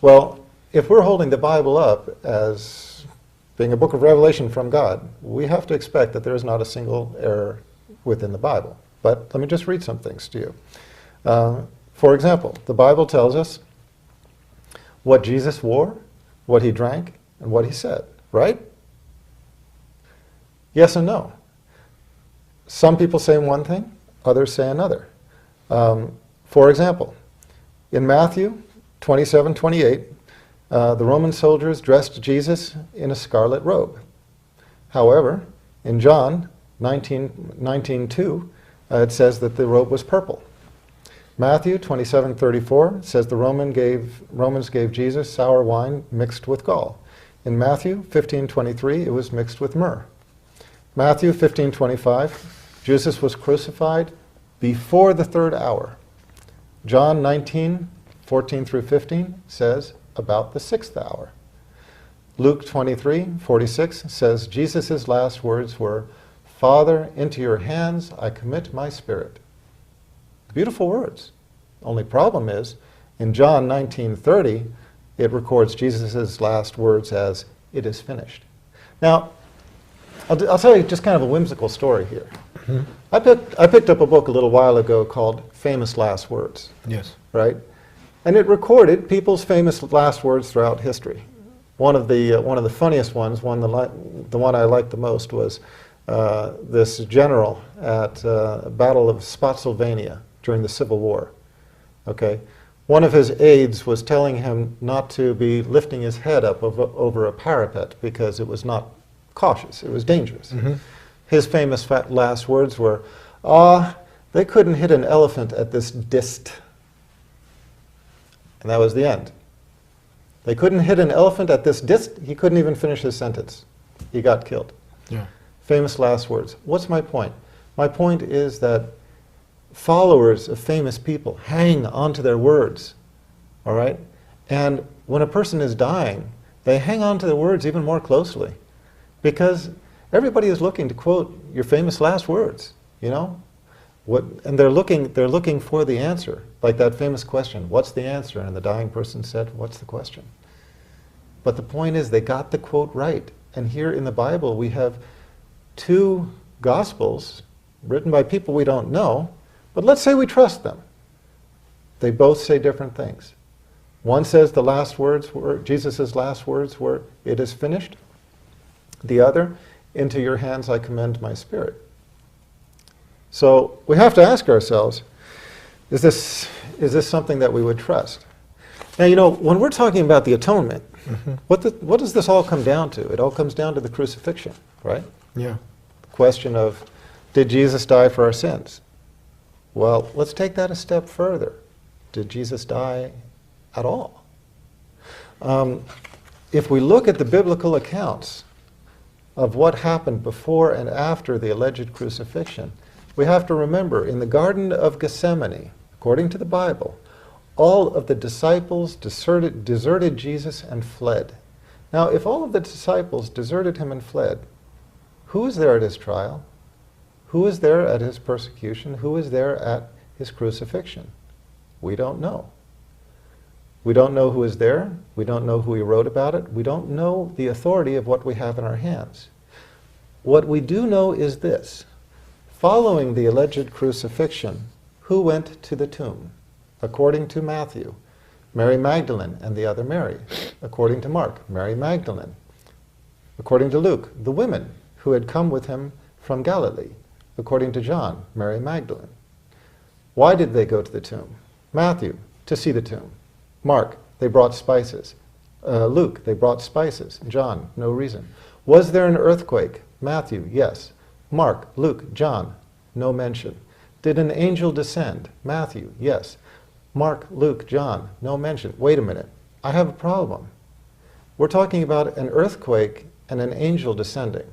Well, if we're holding the Bible up as being a book of revelation from God, we have to expect that there is not a single error within the Bible. But let me just read some things to you. For example, the Bible tells us what Jesus wore, what he drank, and what he said, right? Yes and no. Some people say one thing, others say another. For example, in Matthew 27:28, the Roman soldiers dressed Jesus in a scarlet robe. However, in John 19:2, it says that the robe was purple. Matthew 27:34 says the Romans gave Jesus sour wine mixed with gall. In Matthew 15:23, it was mixed with myrrh. Matthew 15:25, Jesus was crucified before the third hour. John 19:14 through 15 says about the sixth hour. Luke 23:46 says Jesus' last words were, "Father, into your hands I commit my spirit." Beautiful words. Only problem is, in John 19:30, it records Jesus' last words as, "It is finished." Now, I'll tell you just kind of a whimsical story here. Mm-hmm. I picked up a book a little while ago called Famous Last Words. Yes. Right? And it recorded people's famous last words throughout history. One of the funniest ones, the one I liked the most, was this general at Battle of Spotsylvania during the Civil War. Okay? One of his aides was telling him not to be lifting his head up over a parapet because it was not cautious, it was dangerous. Mm-hmm. His famous last words were, they couldn't hit an elephant at this dist. And that was the end. They couldn't hit an elephant at this dist. He couldn't even finish his sentence. He got killed. Yeah. Famous last words. What's my point? My point is that followers of famous people hang onto their words, all right? And when a person is dying, they hang on to their words even more closely because everybody is looking to quote your famous last words, you know? And they're looking for the answer, like that famous question, what's the answer? And the dying person said, what's the question? But the point is they got the quote right. And here in the Bible we have two Gospels written by people we don't know, but let's say we trust them. They both say different things. One says the last words were, Jesus' last words were, "It is finished." The other, "Into your hands I commend my spirit." So we have to ask ourselves, is this something that we would trust? Now, you know, when we're talking about the atonement, mm-hmm. what does this all come down to? It all comes down to the crucifixion, right? Yeah. The question of, did Jesus die for our sins? Well, let's take that a step further. Did Jesus die at all? If we look at the biblical accounts of what happened before and after the alleged crucifixion, we have to remember, in the Garden of Gethsemane, according to the Bible, all of the disciples deserted Jesus and fled. Now, if all of the disciples deserted him and fled, who was there at his trial? Who was there at his persecution? Who was there at his crucifixion? We don't know. We don't know who was there. We don't know who he wrote about it. We don't know the authority of what we have in our hands. What we do know is this. Following the alleged crucifixion, who went to the tomb? According to Matthew, Mary Magdalene and the other Mary. According to Mark, Mary Magdalene. According to Luke, the women who had come with him from Galilee. According to John, Mary Magdalene. Why did they go to the tomb? Matthew, to see the tomb. Mark, they brought spices. Luke, they brought spices. John, no reason. Was there an earthquake? Matthew, yes. Mark, Luke, John, no mention. Did an angel descend? Matthew, yes. Mark, Luke, John, no mention. Wait a minute, I have a problem. We're talking about an earthquake and an angel descending.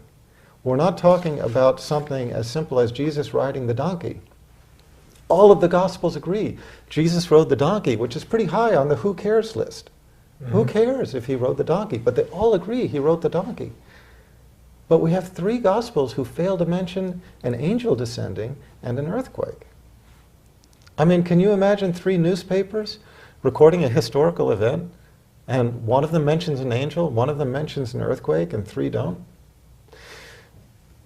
We're not talking about something as simple as Jesus riding the donkey. All of the Gospels agree. Jesus rode the donkey, which is pretty high on the who cares list. Mm-hmm. Who cares if he rode the donkey? But they all agree he rode the donkey. But we have three Gospels who fail to mention an angel descending and an earthquake. I mean, can you imagine three newspapers recording a historical event And one of them mentions an angel, one of them mentions an earthquake, and 3 don't.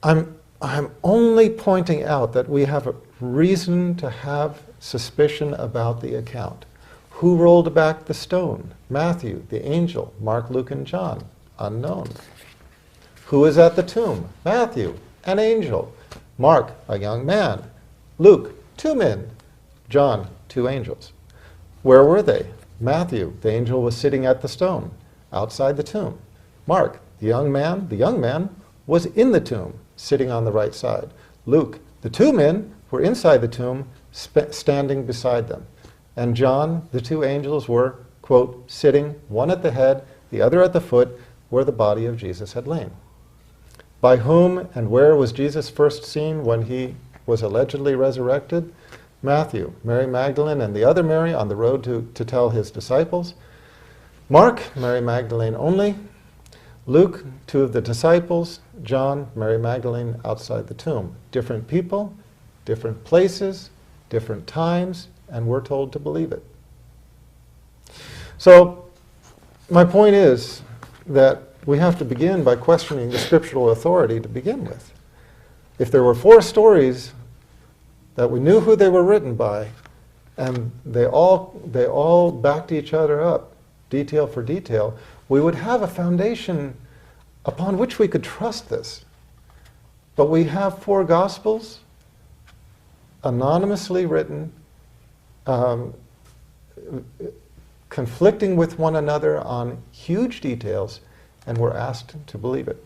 I'm only pointing out that we have a reason to have suspicion about the account. Who rolled back the stone? Matthew, the angel. Mark, Luke, and John, unknown. Who is at the tomb? Matthew, an angel. Mark, a young man. Luke, 2 men. John, 2 angels. Where were they? Matthew, the angel was sitting at the stone, outside the tomb. Mark, the young man was in the tomb, sitting on the right side. Luke, the 2 men were inside the tomb, standing beside them. And John, the 2 angels were, quote, sitting, one at the head, the other at the foot, where the body of Jesus had lain. By whom and where was Jesus first seen when he was allegedly resurrected? Matthew, Mary Magdalene, and the other Mary on the road to tell his disciples. Mark, Mary Magdalene only. Luke, 2 of the disciples. John, Mary Magdalene outside the tomb. Different people, different places, different times, and we're told to believe it. So, my point is that we have to begin by questioning the scriptural authority to begin with. If there were 4 stories that we knew who they were written by, and they all backed each other up, detail for detail, we would have a foundation upon which we could trust this. But we have 4 Gospels, anonymously written, conflicting with one another on huge details, and we're asked to believe it.